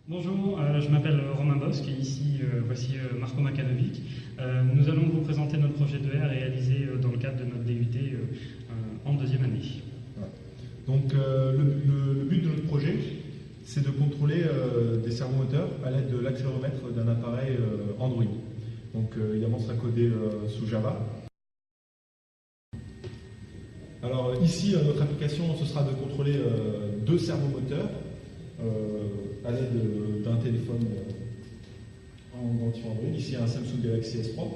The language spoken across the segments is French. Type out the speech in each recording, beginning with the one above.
Bonjour, je m'appelle Romain Bosque et ici voici Marco Makanovic. Nous allons vous présenter notre projet de R réalisé dans le cadre de notre DUT en deuxième année. Donc le but de notre projet, c'est de contrôler des servomoteurs à l'aide de l'accéléromètre d'un appareil Android. Donc évidemment, ce sera codé sous Java. Alors ici, notre application, ce sera de contrôler deux servomoteurs à l'aide d'un téléphone en Android. Ici, un Samsung Galaxy S3.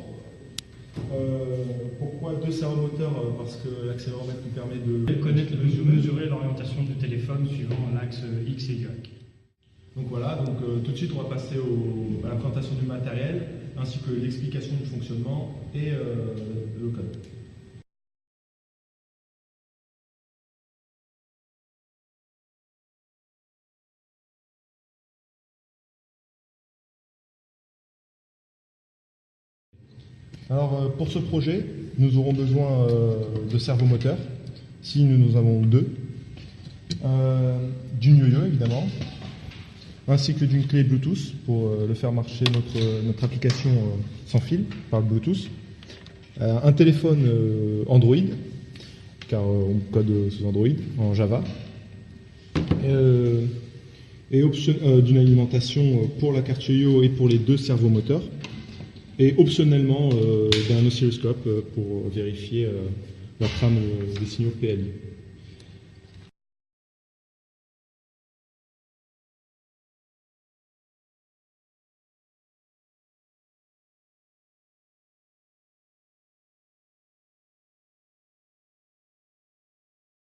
Pourquoi deux servomoteurs? Parce que l'accéléromètre nous permet de mesurer l'orientation du téléphone suivant l'axe X et Y. Donc voilà, tout de suite on va passer à la présentation du matériel, ainsi que l'explication du fonctionnement et le code. Alors pour ce projet, nous aurons besoin de servomoteurs. Ici nous avons deux. D'une yo-yo évidemment, ainsi que d'une clé Bluetooth pour le faire marcher notre application sans fil par le Bluetooth. Un téléphone Android, car on code sous Android en Java. Et d'une alimentation pour la carte yo-yo et pour les deux servomoteurs. Et optionnellement d'un oscilloscope pour vérifier la trame des signaux PLI.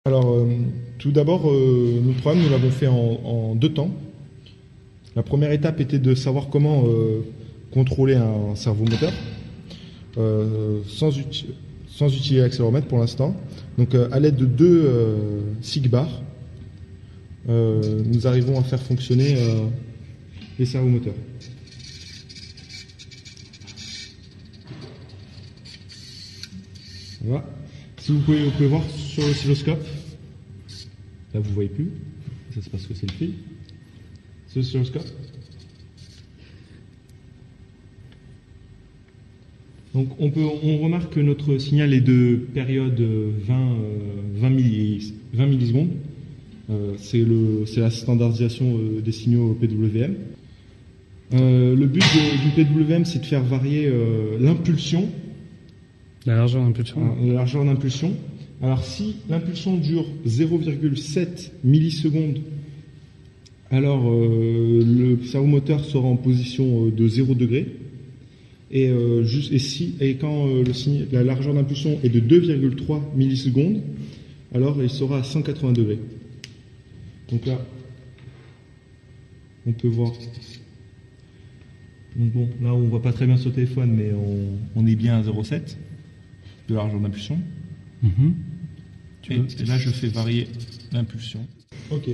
Alors, tout d'abord, notre programme, nous l'avons fait en deux temps. La première étape était de savoir comment contrôler un servomoteur sans utiliser l'accéléromètre pour l'instant. Donc, à l'aide de deux SIG-bars, nous arrivons à faire fonctionner les servomoteurs. Voilà. Si vous pouvez voir sur l'oscilloscope, là vous ne voyez plus, ça c'est parce que c'est le fil. C'est l'oscilloscope. Donc on remarque que notre signal est de période 20 millisecondes. C'est la standardisation des signaux PWM. Le but du PWM, c'est de faire varier l'impulsion. La largeur d'impulsion. La largeur d'impulsion. Alors si l'impulsion dure 0,7 millisecondes, alors le servomoteur sera en position de 0 degré. Et quand la largeur d'impulsion est de 2,3 millisecondes, alors il sera à 180 degrés. Donc là, on peut voir. Donc bon, là on voit pas très bien sur le téléphone, mais on est bien à 0,7 de largeur d'impulsion. Et là, je fais varier l'impulsion. Ok.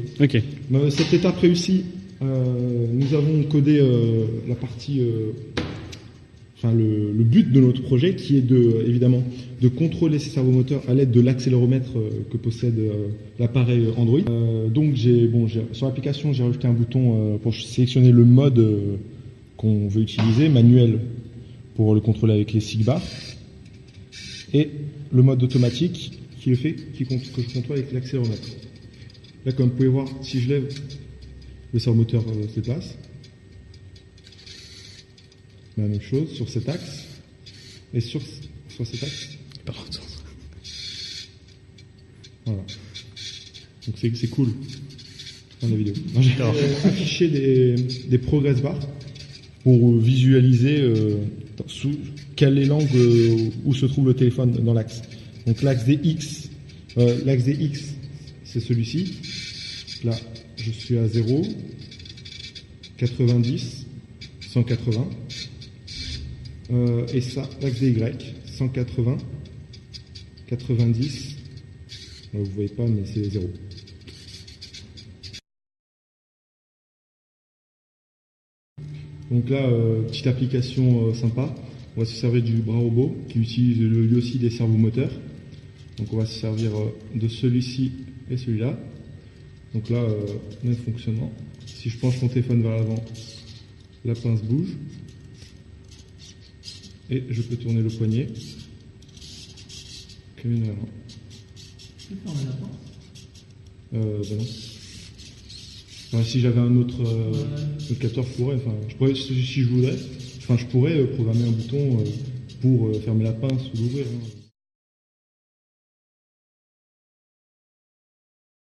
Cette étape réussie, nous avons codé la partie, le but de notre projet, qui est évidemment de contrôler ces servomoteurs à l'aide de l'accéléromètre que possède l'appareil Android. Donc, sur l'application, j'ai rajouté un bouton pour sélectionner le mode qu'on veut utiliser, manuel, pour le contrôler avec les SIG-bars, et le mode automatique que je contrôle avec l'accéléromètre. Là, comme vous pouvez voir, si je lève, le servomoteur se déplace. La même chose sur cet axe et sur cet axe. Voilà. Donc c'est cool. Fin de la vidéo. J'ai affiché des progress bars pour visualiser quelle est l'angle où se trouve le téléphone dans l'axe. Donc l'axe des X, c'est celui-ci. Là, je suis à 0, 90, 180. Et ça, l'axe des Y, 180, 90. Là, vous voyez pas, mais c'est 0. Donc là, petite application sympa. On va se servir du bras robot qui utilise lui aussi des servomoteurs. Donc on va se servir de celui-ci et celui-là. Donc là, même fonctionnement. Si je penche mon téléphone vers l'avant, la pince bouge. Et je peux tourner le poignet. Comme une vraie main. Tu peux fermer la porte? Ben non. Enfin, si j'avais un autre capteur, je pourrais, si je voudrais, je pourrais programmer un bouton pour fermer la pince ou l'ouvrir. Hein.